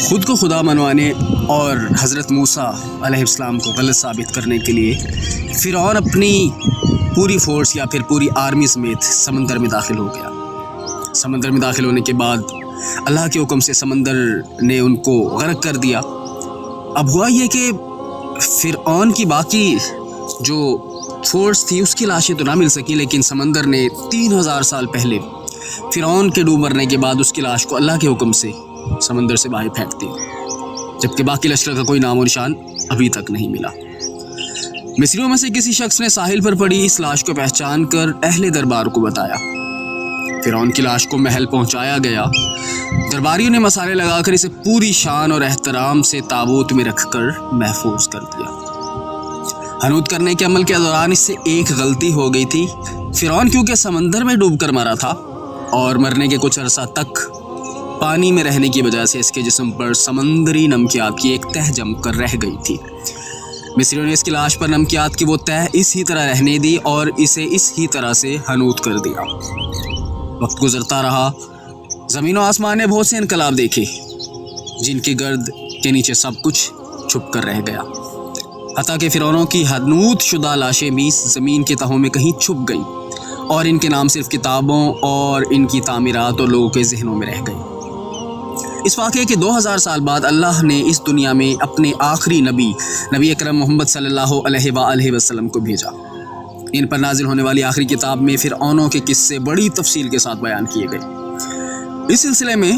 خود کو خدا منوانے اور حضرت موسیٰ علیہ السلام کو غلط ثابت کرنے کے لیے فرعون اپنی پوری فورس یا پھر پوری آرمی سمیت سمندر میں داخل ہو گیا۔ سمندر میں داخل ہونے کے بعد اللہ کے حکم سے سمندر نے ان کو غرق کر دیا۔ اب ہوا یہ کہ فرعون کی باقی جو فورس تھی اس کی لاشیں تو نہ مل سکی، لیکن سمندر نے 3000 سال پہلے فرعون کے ڈوب مرنے کے بعد اس کی لاش کو اللہ کے حکم سے سمندر سے باہر پھینک دیا، جبکہ باقی لشکر کا کوئی نام و نشان ابھی تک نہیں ملا۔ مصریوں میں سے کسی شخص نے ساحل پر پڑی اس لاش کو پہچان کر اہل دربار کو بتایا۔ فرعون کی لاش کو محل پہنچایا گیا۔ درباریوں نے مسالے لگا کر اسے پوری شان اور احترام سے تابوت میں رکھ کر محفوظ کر دیا۔ حنوط کرنے کے عمل کے دوران اس سے ایک غلطی ہو گئی تھی۔ فرعون کیونکہ سمندر میں ڈوب کر مرا تھا اور مرنے کے کچھ عرصہ تک پانی میں رہنے کی وجہ سے اس کے جسم پر سمندری نمکیات کی ایک تہ جم کر رہ گئی تھی۔ مصریوں نے اس کی لاش پر نمکیات کی وہ تہ اسی طرح رہنے دی اور اسے اس ہی طرح سے حنوط کر دیا۔ وقت گزرتا رہا، زمین و آسمان نے بہت سے انقلاب دیکھے جن کی گرد کے نیچے سب کچھ چھپ کر رہ گیا، حتیٰ کہ فرعونوں کی حنوط شدہ لاشیں بھی زمین کے تہوں میں کہیں چھپ گئی اور ان کے نام صرف کتابوں اور ان کی تعمیرات اور لوگوں کے ذہنوں میں رہ گئے۔ اس واقعے کے 2000 سال بعد اللہ نے اس دنیا میں اپنے آخری نبی اکرم محمد صلی اللہ علیہ وآلہ وسلم کو بھیجا۔ ان پر نازل ہونے والی آخری کتاب میں فرعونوں کے قصے بڑی تفصیل کے ساتھ بیان کیے گئے۔ اس سلسلے میں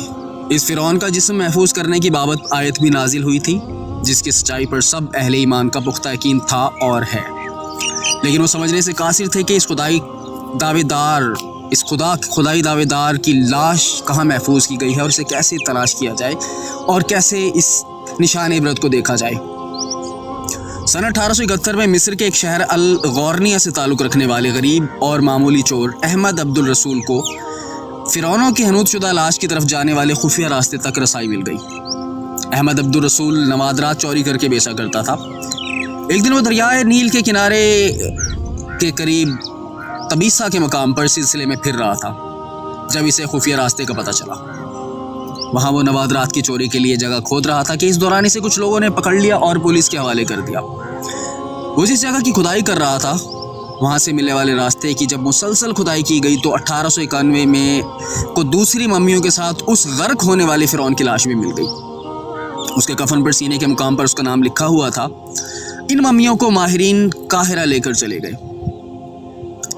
اس فرعون کا جسم محفوظ کرنے کی بابت آیت بھی نازل ہوئی تھی، جس کی سچائی پر سب اہل ایمان کا پختہ یقین تھا اور ہے، لیکن وہ سمجھنے سے قاصر تھے کہ اس خدائی دعوے دار کی لاش کہاں محفوظ کی گئی ہے اور اسے کیسے تلاش کیا جائے اور کیسے اس نشان عبرت کو دیکھا جائے۔ سن 1871 میں مصر کے ایک شہر الغورنیہ سے تعلق رکھنے والے غریب اور معمولی چور احمد عبد الرسول کو فرعونوں کی حنوط شدہ لاش کی طرف جانے والے خفیہ راستے تک رسائی مل گئی۔ احمد عبد الرسول نوادرات چوری کر کے بیچا کرتا تھا۔ ایک دن وہ دریائے نیل کے کنارے کے قریب تبیسا کے مقام پر سلسلے میں پھر رہا تھا جب اسے خفیہ راستے کا پتہ چلا۔ وہاں وہ نوادرات کی چوری کے لیے جگہ کھود رہا تھا کہ اس دوران اسے کچھ لوگوں نے پکڑ لیا اور پولیس کے حوالے کر دیا۔ وہ جس جگہ کی کھدائی کر رہا تھا وہاں سے ملنے والے راستے کی جب مسلسل کھدائی کی گئی تو 1891 میں کو دوسری ممیوں کے ساتھ اس غرق ہونے والے فرعون کی لاش بھی مل گئی۔ اس کے کفن پر سینے کے مقام پر اس کا نام لکھا ہوا تھا۔ ان ممیوں کو ماہرین قاہرہ لے کر چلے گئے۔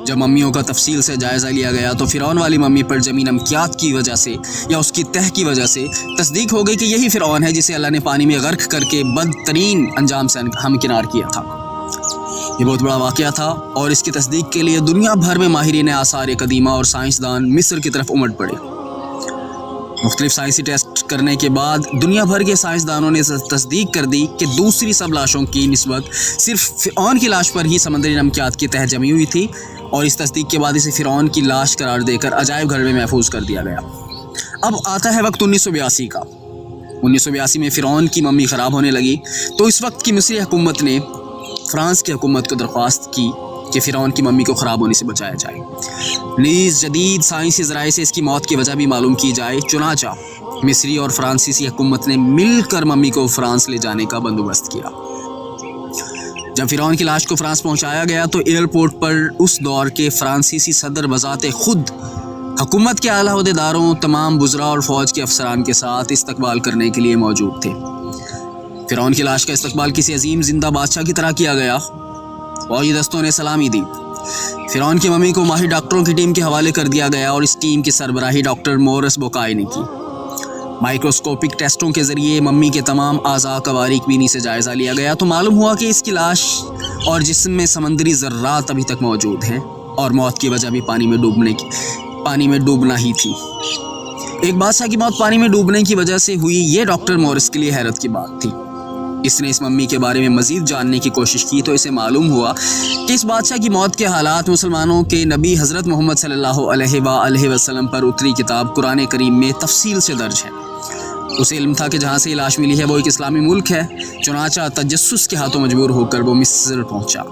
جب ممیوں کا تفصیل سے جائزہ لیا گیا تو فرعون والی ممی پر جمی نمکیات کی وجہ سے یا اس کی تہ کی وجہ سے تصدیق ہو گئی کہ یہی فرعون ہے جسے اللہ نے پانی میں غرق کر کے بدترین انجام سے ہمکنار کیا تھا۔ یہ بہت بڑا واقعہ تھا اور اس کی تصدیق کے لیے دنیا بھر میں ماہرین آثار قدیمہ اور سائنسدان مصر کی طرف امٹ پڑے۔ مختلف سائنسی ٹیسٹ کرنے کے بعد دنیا بھر کے سائنسدانوں نے تصدیق کر دی کہ دوسری سب لاشوں کی نسبت صرف فرعون کی لاش پر ہی سمندری نمکیات کی تہ جمی ہوئی تھی، اور اس تصدیق کے بعد اسے فرعون کی لاش قرار دے کر عجائب گھر میں محفوظ کر دیا گیا۔ اب آتا ہے وقت 1982 کا۔ 1982 میں فرعون کی ممی خراب ہونے لگی تو اس وقت کی مصری حکومت نے فرانس کی حکومت کو درخواست کی کہ فرعون کی ممی کو خراب ہونے سے بچایا جائے، نیز جدید سائنسی ذرائع سے اس کی موت کی وجہ بھی معلوم کی جائے۔ چنانچہ مصری اور فرانسیسی حکومت نے مل کر ممی کو فرانس لے جانے کا بندوبست کیا۔ جب فرعون کی لاش کو فرانس پہنچایا گیا تو ایئرپورٹ پر اس دور کے فرانسیسی صدر بذات خود حکومت کے اعلیٰ عہدیداروں، تمام وزراء اور فوج کے افسران کے ساتھ استقبال کرنے کے لیے موجود تھے۔ فرعون کی لاش کا استقبال کسی عظیم زندہ بادشاہ کی طرح کیا گیا۔ فوجی دستوں نے سلامی دی۔ فرعون کی ممی کو ماہر ڈاکٹروں کی ٹیم کے حوالے کر دیا گیا اور اس ٹیم کی سربراہی ڈاکٹر مورس بوکائی نے کی۔ مائکروسکوپک ٹیسٹوں کے ذریعے ممی کے تمام اعضاء کا باریک بینی سے جائزہ لیا گیا تو معلوم ہوا کہ اس کی لاش اور جسم میں سمندری ذرات ابھی تک موجود ہیں اور موت کی وجہ بھی پانی میں ڈوبنا ہی تھی۔ ایک بادشاہ کی موت پانی میں ڈوبنے کی وجہ سے ہوئی، یہ ڈاکٹر مورس کے لیے حیرت کی بات تھی۔ اس نے اس ممی کے بارے میں مزید جاننے کی کوشش کی تو اسے معلوم ہوا کہ اس بادشاہ کی موت کے حالات مسلمانوں کے نبی حضرت محمد صلی اللہ علیہ وآلہ وسلم پر اتری کتاب قرآن کریم میں تفصیل سے درج ہے۔ اسے علم تھا کہ جہاں سے یہ لاش ملی ہے وہ ایک اسلامی ملک ہے، چنانچہ تجسس کے ہاتھوں مجبور ہو کر وہ مصر پہنچا۔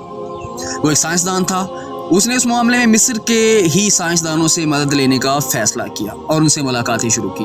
وہ ایک سائنسدان تھا، اس نے اس معاملے میں مصر کے ہی سائنسدانوں سے مدد لینے کا فیصلہ کیا اور ان سے ملاقاتیں شروع کی۔